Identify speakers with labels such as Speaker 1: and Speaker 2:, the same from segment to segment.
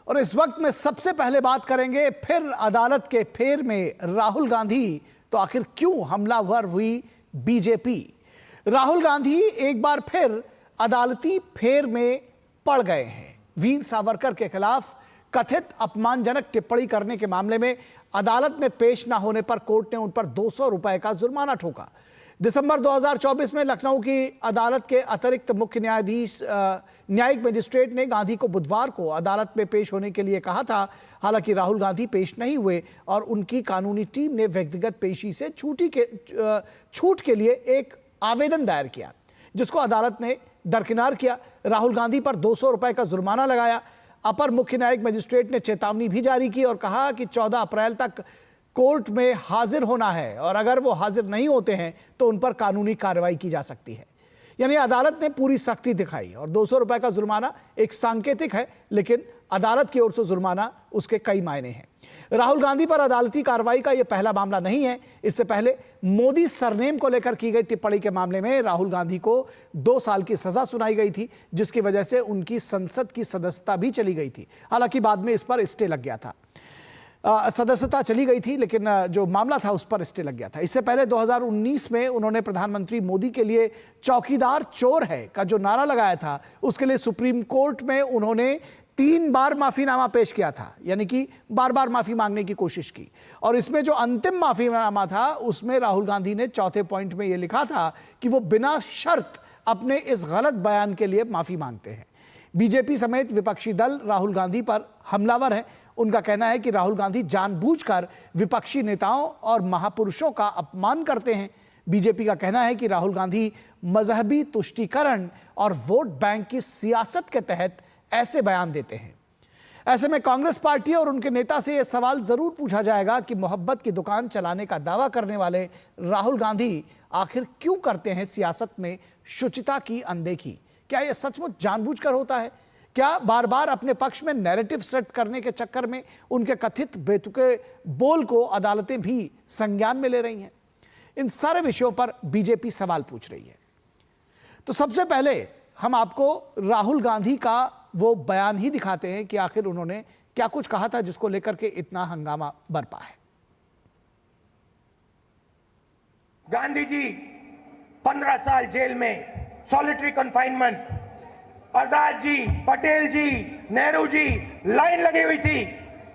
Speaker 1: और इस वक्त में सबसे पहले बात करेंगे फिर अदालत के फेर में राहुल गांधी, तो आखिर क्यों हमलावर हुई बीजेपी। राहुल गांधी एक बार फिर अदालती फेर में पड़ गए हैं। वीर सावरकर के खिलाफ कथित अपमानजनक टिप्पणी करने के मामले में अदालत में पेश न होने पर कोर्ट ने उन पर 200 रुपए का जुर्माना ठोका। दिसंबर 2024 में लखनऊ की अदालत के अतिरिक्त मुख्य न्यायाधीश न्यायिक मजिस्ट्रेट ने गांधी को बुधवार को अदालत में पेश होने के लिए कहा था। हालांकि राहुल गांधी पेश नहीं हुए और उनकी कानूनी टीम ने व्यक्तिगत पेशी से छूट के लिए एक आवेदन दायर किया, जिसको अदालत ने दरकिनार किया। राहुल गांधी पर 200 रुपए का जुर्माना लगाया। अपर मुख्य न्यायिक मजिस्ट्रेट ने चेतावनी भी जारी की और कहा कि 14 अप्रैल तक कोर्ट में हाजिर होना है और अगर वो हाजिर नहीं होते हैं तो उन पर कानूनी कार्रवाई की जा सकती है। यानी अदालत ने पूरी सख्ती दिखाई और 200 रुपए का जुर्माना एक सांकेतिक है, लेकिन अदालत की ओर से जुर्माना उसके कई मायने हैं। राहुल गांधी पर अदालती कार्रवाई का यह पहला मामला नहीं है। इससे पहले मोदी सरनेम को लेकर की गई टिप्पणी के मामले में राहुल गांधी को 2 साल की सजा सुनाई गई थी, जिसकी वजह से उनकी संसद की सदस्यता भी चली गई थी। हालांकि बाद में इस पर स्टे लग गया था। सदस्यता चली गई थी, लेकिन जो मामला था उस पर स्टे लग गया था। इससे पहले 2019 में उन्होंने प्रधानमंत्री मोदी के लिए चौकीदार चोर है का जो नारा लगाया था, उसके लिए सुप्रीम कोर्ट में उन्होंने 3 बार माफीनामा पेश किया था, यानी कि बार बार माफी मांगने की कोशिश की। और इसमें जो अंतिम माफीनामा था उसमें राहुल गांधी ने चौथे पॉइंट में यह लिखा था कि वो बिना शर्त अपने इस गलत बयान के लिए माफी मांगते हैं। बीजेपी समेत विपक्षी दल राहुल गांधी पर हमलावर है। उनका कहना है कि राहुल गांधी जानबूझकर विपक्षी नेताओं और महापुरुषों का अपमान करते हैं। बीजेपी का कहना है कि राहुल गांधी मजहबी तुष्टीकरण और वोट बैंक की सियासत के तहत ऐसे बयान देते हैं। ऐसे में कांग्रेस पार्टी और उनके नेता से यह सवाल जरूर पूछा जाएगा कि मोहब्बत की दुकान चलाने का दावा करने वाले राहुल गांधी आखिर क्यों करते हैं सियासत में शुचिता की अनदेखी। क्या यह सचमुच जानबूझकर होता है? क्या बार बार अपने पक्ष में नैरेटिव सेट करने के चक्कर में उनके कथित बेतुके बोल को अदालतें भी संज्ञान में ले रही हैं? इन सारे विषयों पर बीजेपी सवाल पूछ रही है। तो सबसे पहले हम आपको राहुल गांधी का वो बयान ही दिखाते हैं कि आखिर उन्होंने क्या कुछ कहा था जिसको लेकर के इतना हंगामा बरपा है।
Speaker 2: गांधी जी 15 साल जेल में, सॉलिटरी कन्फाइनमेंट। आजाद जी, पटेल जी, नेहरू जी, लाइन लगी हुई थी।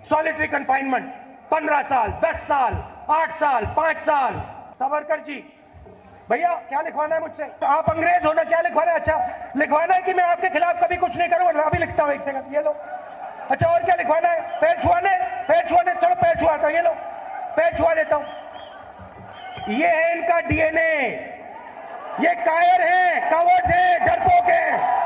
Speaker 2: सॉलिटरी कन्फाइनमेंट 15 साल, 10 साल, 8 साल, 5 साल। सावरकर जी, भैया क्या लिखवाना है मुझसे? तो आप अंग्रेज हो ना, क्या लिखवाना है? अच्छा लिखवाना है कि मैं आपके खिलाफ कभी कुछ नहीं करूंगा। अभी लिखता हूं, एक सेकंड, ये लो। अच्छा और क्या लिखवाना है? पैर छुआने, पैर छुआने। चलो पैर छुआता हूं, ये लो, पैर छुआ देता हूं। ये है इनका डीएनए। ये कायर है, कवर्ड है, डरपोक है।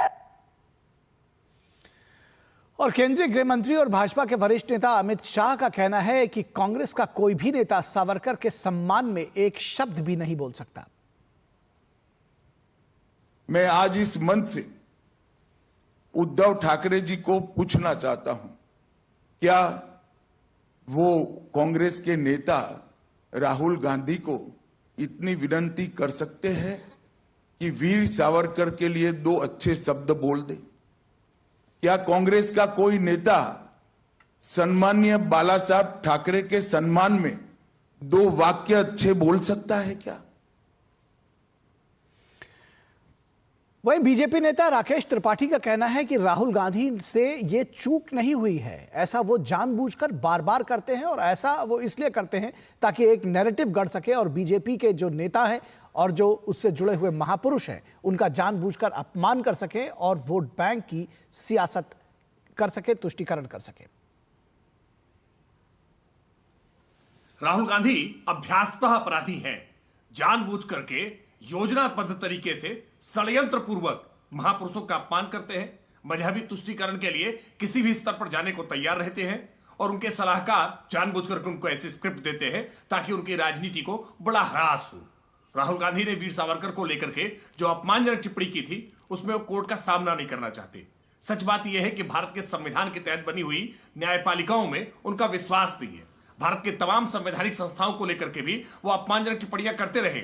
Speaker 1: और केंद्रीय गृह मंत्री और भाजपा के वरिष्ठ नेता अमित शाह का कहना है कि कांग्रेस का कोई भी नेता सावरकर के सम्मान में एक शब्द भी नहीं बोल सकता।
Speaker 3: मैं आज इस मंच से उद्धव ठाकरे जी को पूछना चाहता हूं, क्या वो कांग्रेस के नेता राहुल गांधी को इतनी विनती कर सकते हैं कि वीर सावरकर के लिए 2 अच्छे शब्द बोल दे? क्या कांग्रेस का कोई नेता सम्माननीय बाला साहब ठाकरे के सम्मान में 2 वाक्य अच्छे बोल सकता है क्या?
Speaker 1: वहीं बीजेपी नेता राकेश त्रिपाठी का कहना है कि राहुल गांधी से ये चूक नहीं हुई है। ऐसा वो जानबूझकर बार बार करते हैं और ऐसा वो इसलिए करते हैं ताकि एक नैरेटिव गढ़ सके और बीजेपी के जो नेता हैं और जो उससे जुड़े हुए महापुरुष हैं उनका जानबूझकर अपमान कर सके और वोट बैंक की सियासत कर सके, तुष्टीकरण कर सके।
Speaker 4: राहुल गांधी अभ्यासतः अपराधी हैं। जानबूझ करके योजनाबद्ध तरीके से षड्यंत्र पूर्वक महापुरुषों का अपमान करते हैं। मजहबी तुष्टीकरण के लिए किसी भी स्तर पर जाने को तैयार रहते हैं और उनके सलाहकार जानबूझकर उनको ऐसी स्क्रिप्ट देते हैं ताकि उनकी राजनीति को बड़ा ह्रास हो। राहुल गांधी ने वीर सावरकर को लेकर के जो अपमानजनक टिप्पणी की थी उसमें वो कोर्ट का सामना नहीं करना चाहते। सच बात यह है कि भारत के संविधान के तहत बनी हुई न्यायपालिकाओं में उनका विश्वास नहीं है। भारत के तमाम संवैधानिक संस्थाओं को लेकर के भी वो अपमानजनक टिप्पणियां करते रहे।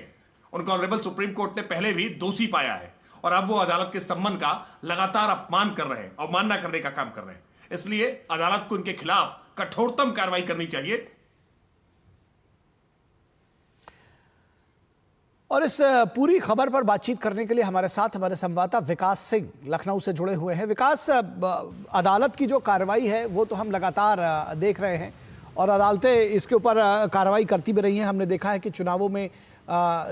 Speaker 4: उनका ऑनरेबल सुप्रीम कोर्ट ने पहले भी दोषी पाया है और अब वो अदालत के सम्मान का लगातार अपमान कर रहे हैं, अवमानना करने का काम कर रहे हैं। इसलिए अदालत को इनके खिलाफ कठोरतम कार्रवाई करनी चाहिए।
Speaker 1: और इस पूरी खबर पर बातचीत करने के लिए हमारे साथ हमारे संवाददाता विकास सिंह लखनऊ से जुड़े हुए हैं। विकास, अदालत की जो कार्रवाई है वो तो हम लगातार देख रहे हैं और अदालतें इसके ऊपर कार्रवाई करती भी रही हैं। हमने देखा है कि चुनावों में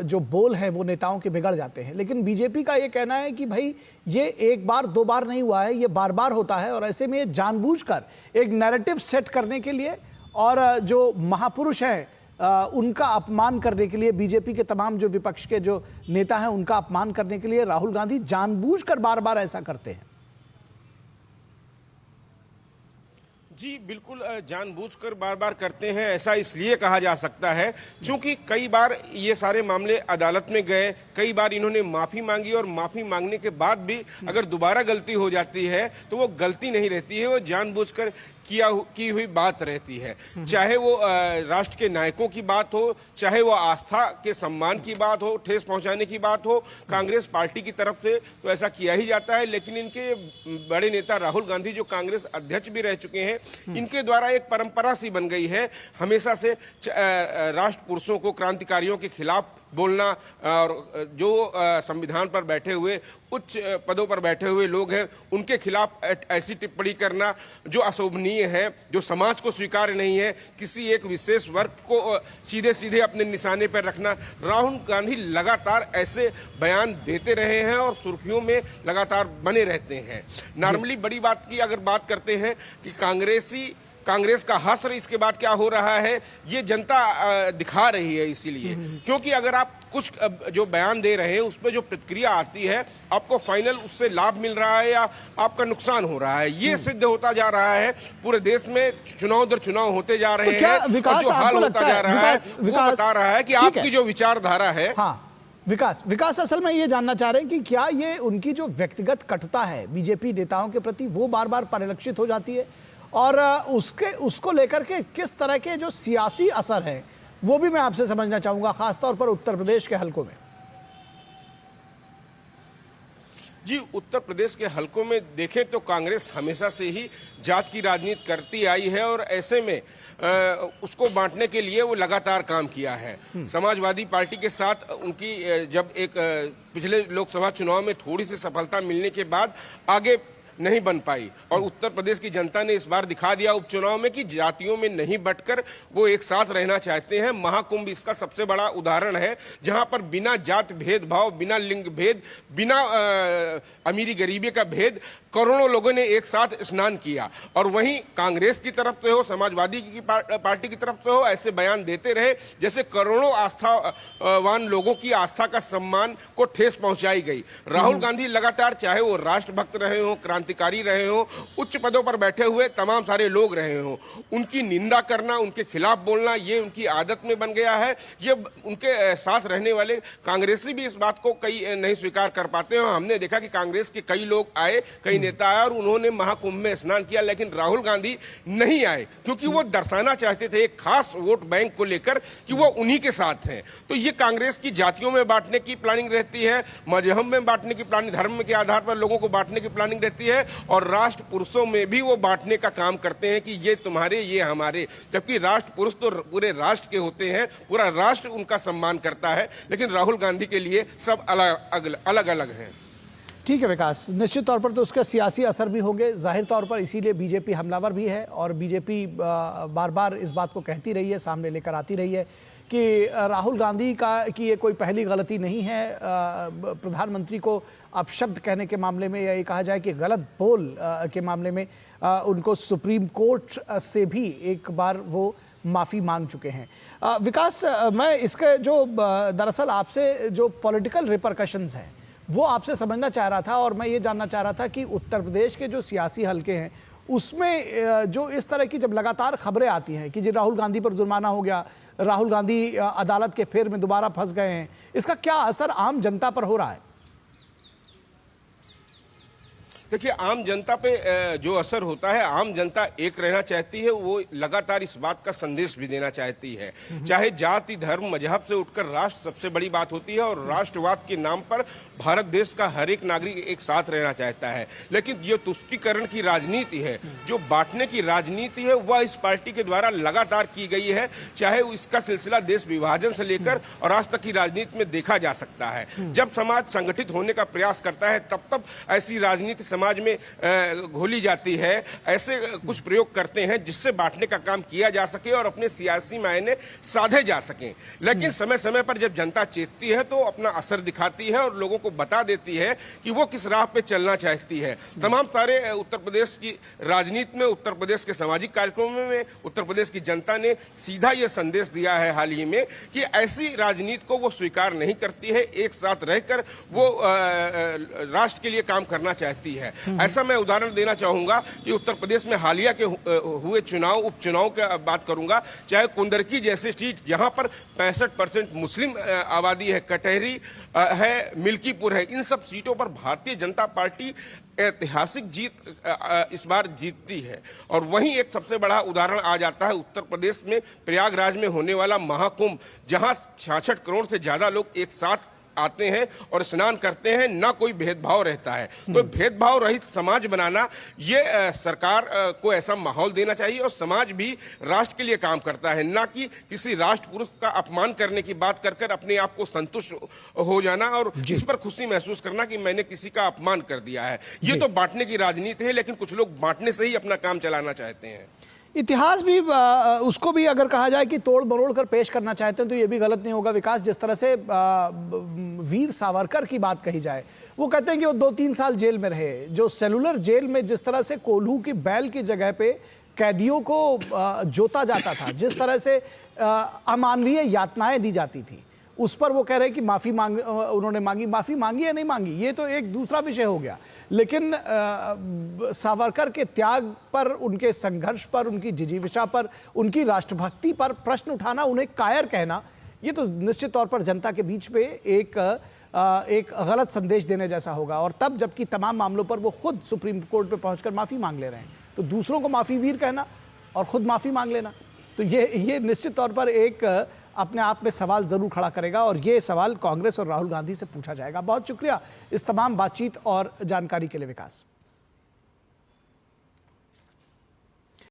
Speaker 1: जो बोल हैं वो नेताओं के बिगड़ जाते हैं, लेकिन बीजेपी का ये कहना है कि भाई ये एक बार दो बार नहीं हुआ है, ये बार बार होता है और ऐसे में ये जानबूझकर एक नैरेटिव सेट करने के लिए और जो महापुरुष हैं उनका अपमान करने के लिए, बीजेपी के तमाम जो विपक्ष के जो नेता हैं उनका अपमान करने के लिए राहुल गांधी जानबूझकर बार बार ऐसा करते हैं।
Speaker 5: जी बिल्कुल, जानबूझकर बार बार करते हैं ऐसा इसलिए कहा जा सकता है क्योंकि कई बार ये सारे मामले अदालत में गए, कई बार इन्होंने माफी मांगी और माफी मांगने के बाद भी अगर दोबारा गलती हो जाती है तो वो गलती नहीं रहती है, वो जानबूझकर की हुई बात रहती है। चाहे वो राष्ट्र के नायकों की बात हो, चाहे वो आस्था के सम्मान की बात हो, ठेस पहुंचाने की बात हो कांग्रेस पार्टी की तरफ से, तो ऐसा किया ही जाता है। लेकिन इनके बड़े नेता राहुल गांधी जो कांग्रेस अध्यक्ष भी रह चुके हैं, इनके द्वारा एक परंपरा सी बन गई है हमेशा से राष्ट्र पुरुषों को, क्रांतिकारियों के खिलाफ बोलना और जो संविधान पर बैठे हुए उच्च पदों पर बैठे हुए लोग हैं उनके खिलाफ ऐसी टिप्पणी करना जो अशोभनीय है, जो समाज को स्वीकार्य नहीं है, किसी एक विशेष वर्ग को सीधे सीधे अपने निशाने पर रखना। राहुल गांधी लगातार ऐसे बयान देते रहे हैं और सुर्खियों में लगातार बने रहते हैं। नॉर्मली बड़ी बात की अगर बात करते हैं कि कांग्रेस का हश्र इसके बाद क्या हो रहा है ये जनता दिखा रही है, इसीलिए क्योंकि अगर आप कुछ जो बयान दे रहे हैं उस पर जो प्रतिक्रिया आती है आपको फाइनल उससे लाभ मिल रहा है या आपका नुकसान हो रहा है, ये सिद्ध होता जा रहा है। पूरे देश में चुनाव दर चुनाव होते जा रहे हैं और जो हाल होता जा रहा है वो बता रहा है कि आपकी जो विचारधारा है।
Speaker 1: हाँ विकास, असल में ये जानना चाह रहे हैं कि क्या ये उनकी जो व्यक्तिगत कटुता है बीजेपी नेताओं के प्रति वो बार बार परिलक्षित हो जाती है और उसको लेकर के किस तरह के जो सियासी असर है वो भी मैं आपसे समझना चाहूंगा, खासतौर पर उत्तर प्रदेश के हलकों में।
Speaker 5: जी, उत्तर प्रदेश के हलकों में देखें तो कांग्रेस हमेशा से ही जात की राजनीति करती आई है और ऐसे में उसको बांटने के लिए वो लगातार काम किया है। समाजवादी पार्टी के साथ उनकी जब एक पिछले लोकसभा चुनाव में थोड़ी सी सफलता मिलने के बाद आगे नहीं बन पाई और उत्तर प्रदेश की जनता ने इस बार दिखा दिया उपचुनाव में कि जातियों में नहीं बंटकर वो एक साथ रहना चाहते हैं। महाकुंभ इसका सबसे बड़ा उदाहरण है जहां पर बिना जात भेदभाव, बिना लिंग भेद, बिना अमीरी गरीबी का भेद करोड़ों लोगों ने एक साथ स्नान किया। और वहीं कांग्रेस की तरफ से हो, समाजवादी की पार्टी की तरफ से हो, ऐसे बयान देते रहे जैसे करोड़ों आस्थावान लोगों की आस्था का सम्मान को ठेस पहुंचाई गई। राहुल गांधी लगातार, चाहे वो राष्ट्रभक्त रहे हो, क्रांतिकारी रहे हो, उच्च पदों पर बैठे हुए तमाम सारे लोग रहे हो, उनकी निंदा करना, उनके खिलाफ बोलना ये उनकी आदत में बन गया है। ये उनके साथ रहने वाले कांग्रेसी भी इस बात को कई नहीं स्वीकार कर पाते हैं। हमने देखा कि कांग्रेस के कई लोग आए, कई नेता आए और उन्होंने महाकुंभ में स्नान किया, लेकिन राहुल गांधी नहीं आए क्योंकि वो दर्शाना चाहते थे एक खास वोट बैंक को लेकर कि वो उन्हीं के साथ हैं। तो ये कांग्रेस की जातियों में बांटने की प्लानिंग रहती है, मजहब में बांटने की प्लानिंग, धर्म के आधार पर लोगों को बांटने की प्लानिंग रहती है और राष्ट्र पुरुषों में भी वो बांटने का काम करते हैं कि ये तुम्हारे, ये हमारे, जबकि राष्ट्र पुरुष तो पूरे राष्ट्र के होते हैं, पूरा राष्ट्र उनका सम्मान करता है। लेकिन राहुल गांधी के लिए सब अलग अलग हैं।
Speaker 1: ठीक है विकास, निश्चित तौर पर तो उसका सियासी असर भी होंगे जाहिर तौर पर, इसीलिए बीजेपी हमलावर भी है और बीजेपी बार बार इस बात को कहती रही है, सामने लेकर आती रही है कि राहुल गांधी की ये कोई पहली गलती नहीं है। प्रधानमंत्री को अपशब्द कहने के मामले में या ये कहा जाए कि गलत बोल के मामले में उनको सुप्रीम कोर्ट से भी एक बार वो माफ़ी मांग चुके हैं। विकास, मैं इसके जो दरअसल आपसे जो पॉलिटिकल रिपरकशंस हैं वो आपसे समझना चाह रहा था और मैं ये जानना चाह रहा था कि उत्तर प्रदेश के जो सियासी हलके हैं उसमें जो इस तरह की जब लगातार खबरें आती हैं कि जी राहुल गांधी पर जुर्माना हो गया, राहुल गांधी अदालत के फेर में दोबारा फंस गए हैं, इसका क्या असर आम जनता पर हो रहा है?
Speaker 5: देखिए, आम जनता पे जो असर होता है, आम जनता एक रहना चाहती है, वो लगातार इस बात का संदेश भी देना चाहती है। चाहे जाति, धर्म, मजहब से उठकर राष्ट्र सबसे बड़ी बात होती है, और राष्ट्रवाद के नाम पर भारत देश का हर एक नागरिक एक साथ रहना चाहता है। लेकिन ये तुष्टीकरण की राजनीति है, जो बांटने की राजनीति है, वह इस पार्टी के द्वारा लगातार की गई है। चाहे इसका सिलसिला देश विभाजन से लेकर और आज तक की राजनीति में देखा जा सकता है। जब समाज संगठित होने का प्रयास करता है, तब ऐसी राजनीति समाज में घोली जाती है। ऐसे कुछ प्रयोग करते हैं जिससे बांटने का काम किया जा सके और अपने सियासी मायने साधे जा सकें। लेकिन समय समय पर जब जनता चेतती है तो अपना असर दिखाती है और लोगों को बता देती है कि वो किस राह पे चलना चाहती है। तमाम सारे उत्तर प्रदेश की राजनीति में, उत्तर प्रदेश के सामाजिक कार्यक्रमों में उत्तर प्रदेश की जनता ने सीधा ये संदेश दिया है हाल ही में कि ऐसी राजनीति को वो स्वीकार नहीं करती है। एक साथ रहकर वो राष्ट्र के लिए काम करना चाहती है। ऐसा मैं उदाहरण देना चाहूंगा कि उत्तर प्रदेश में हालिया के हुए चुनाव, उपचुनाव की बात करूंगा, चाहे कुंदरकी जैसे सीट जहां पर 65% मुस्लिम आबादी है, कटहरी है, मिल्कीपुर है, इन सब सीटों पर भारतीय जनता पार्टी ऐतिहासिक जीत इस बार जीतती है। और वहीं एक सबसे बड़ा उदाहरण आ जाता है उत्तर प्रदेश में प्रयागराज में होने वाला महाकुंभ, जहां 66 करोड़ से ज्यादा लोग एक साथ आते हैं और स्नान करते हैं, ना कोई भेदभाव रहता है। तो भेदभाव रहित समाज बनाना, ये सरकार को ऐसा माहौल देना चाहिए। और समाज भी राष्ट्र के लिए काम करता है, ना कि किसी राष्ट्र पुरुष का अपमान करने की बात कर कर अपने आप को संतुष्ट हो जाना और इस पर खुशी महसूस करना कि मैंने किसी का अपमान कर दिया है। ये तो बांटने की राजनीति है, लेकिन कुछ लोग बांटने से ही अपना काम चलाना चाहते हैं।
Speaker 1: इतिहास भी उसको भी अगर कहा जाए कि तोड़ मरोड़ कर पेश करना चाहते हैं तो ये भी गलत नहीं होगा विकास। जिस तरह से वीर सावरकर की बात कही जाए, वो कहते हैं कि वो 2-3 साल जेल में रहे। जो सेलुलर जेल में जिस तरह से कोल्हू की बैल की जगह पे कैदियों को जोता जाता था, जिस तरह से अमानवीय यातनाएं दी जाती थी, उस पर वो कह रहे हैं कि माफ़ी उन्होंने माफ़ी मांगी या नहीं मांगी, ये तो एक दूसरा विषय हो गया। लेकिन सावरकर के त्याग पर, उनके संघर्ष पर, उनकी जिजीविषा पर, उनकी राष्ट्रभक्ति पर प्रश्न उठाना, उन्हें कायर कहना, ये तो निश्चित तौर पर जनता के बीच में एक गलत संदेश देने जैसा होगा। और तब जबकि तमाम मामलों पर वो खुद सुप्रीम कोर्ट पे पहुंचकर माफ़ी मांग ले रहे हैं, तो दूसरों को माफ़ी वीर कहना और खुद माफ़ी मांग लेना, तो ये निश्चित तौर पर एक अपने आप में सवाल जरूर खड़ा करेगा। और ये सवाल कांग्रेस और राहुल गांधी से पूछा जाएगा। बहुत शुक्रिया इस तमाम बातचीत और जानकारी के लिए विकास।